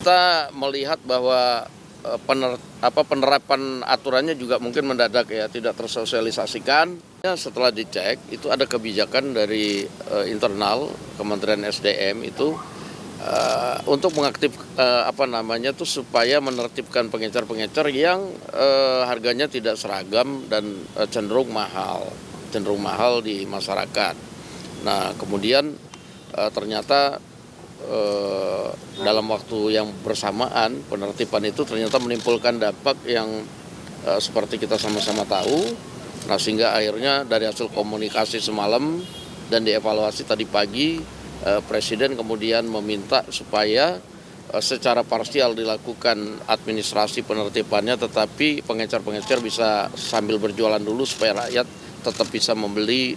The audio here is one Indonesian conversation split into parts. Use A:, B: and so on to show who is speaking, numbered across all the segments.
A: kita melihat bahwa penerapan aturannya juga mungkin mendadak ya, tidak tersosialisasikan. Setelah dicek itu ada kebijakan dari internal Kementerian SDM itu untuk mengaktif supaya menertibkan pengecer-pengecer yang harganya tidak seragam dan cenderung mahal di masyarakat. Nah, kemudian ternyata dalam waktu yang bersamaan penertiban itu ternyata menimbulkan dampak yang seperti kita sama-sama tahu. Nah, sehingga akhirnya dari hasil komunikasi semalam dan dievaluasi tadi pagi, Presiden kemudian meminta supaya secara parsial dilakukan administrasi penertibannya, tetapi pengecer-pengecer bisa sambil berjualan dulu supaya rakyat tetap bisa membeli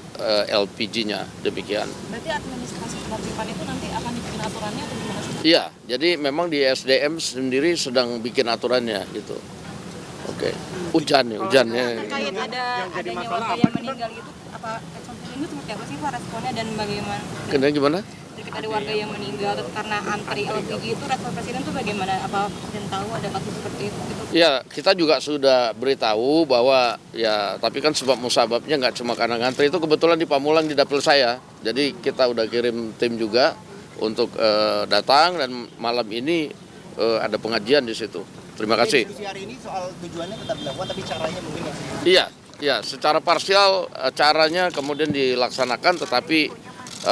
A: LPG-nya, demikian.
B: Berarti administrasi penertiban itu nanti akan dibikin aturannya atau gimana sih?
A: Iya, jadi memang di SDM sendiri sedang bikin aturannya gitu. Oke, hujannya.
B: Terkait adanya warga yang meninggal itu, apa ini seperti apa sih Pak responnya dan bagaimana?
A: Gimana?
B: Terkait ada warga yang meninggal karena antri LPG itu, respon Presiden itu bagaimana? Apa Presiden tahu ada kasus seperti itu?
A: Ya, kita juga sudah beritahu bahwa ya, tapi kan sebab musababnya nggak cuma karena ngantri. Itu kebetulan di Pamulang di dapil saya. Jadi kita udah kirim tim juga untuk datang dan malam ini ada pengajian di situ. Terima kasih.
C: Diskusi hari ini soal tujuannya tetap dilakukan, tapi caranya mungkin masih.
A: Iya, secara parsial caranya kemudian dilaksanakan, tetapi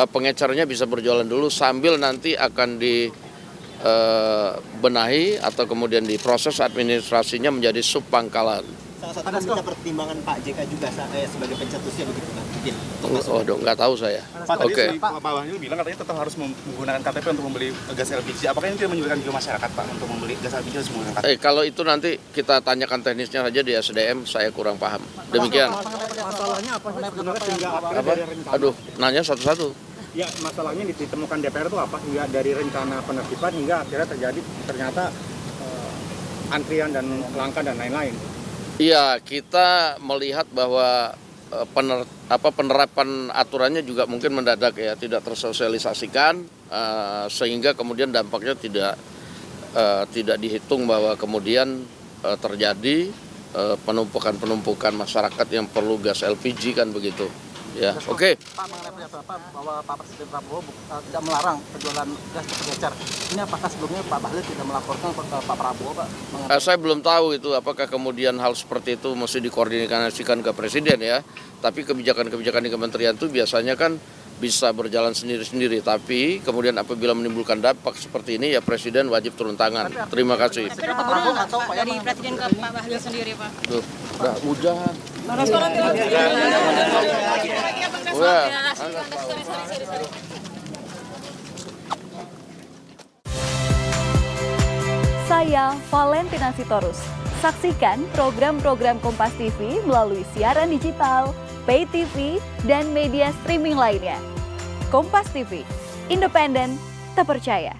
A: pengecernya bisa berjualan dulu sambil nanti akan dibenahi atau kemudian diproses administrasinya menjadi subpangkalan.
C: Salah satu minta pertimbangan Pak JK juga sebagai pencetusnya begitu Pak.
A: Nggak tahu saya.
D: Pak,
A: Oke.
D: Pak Bahlil bilang katanya tetap harus menggunakan KTP untuk membeli gas LPG. Apakah ini tidak menyulitkan juga masyarakat Pak untuk membeli gas LPG harus menggunakan KTP?
A: Kalau itu nanti kita tanyakan teknisnya saja di SDM, saya kurang paham. Demikian.
E: Masalahnya apa sehingga
A: Aduh, nanya satu-satu.
E: Ya, masalahnya ditemukan DPR itu apa hingga dari rencana penertiban hingga akhirnya ternyata antrian dan langka dan lain-lain.
A: Iya, kita melihat bahwa penerapan aturannya juga mungkin mendadak ya, tidak tersosialisasikan, sehingga kemudian dampaknya tidak dihitung bahwa kemudian terjadi penumpukan masyarakat yang perlu gas LPG kan begitu. Ya, oke.
F: Pak, mengenai pernyataan bahwa Pak Presiden Prabowo tidak melarang penjualan gas ke pengecer. Ini apakah sebelumnya Pak Bahlil tidak melaporkan ke Pak Prabowo, Pak?
A: Saya belum tahu itu apakah kemudian hal seperti itu mesti dikoordinasikan ke Presiden ya. Tapi kebijakan-kebijakan di kementerian itu biasanya kan bisa berjalan sendiri-sendiri. Tapi kemudian apabila menimbulkan dampak seperti ini ya Presiden wajib turun tangan. Terima kasih.
B: Tapi ada teguran nggak Pak dari Presiden ke Pak Bahlil sendiri Pak?
A: Tuh, udah hujan.
G: Saya Valentina Sitorus. Saksikan program-program Kompas TV melalui siaran digital, pay TV, dan media streaming lainnya. Kompas TV, independen, terpercaya.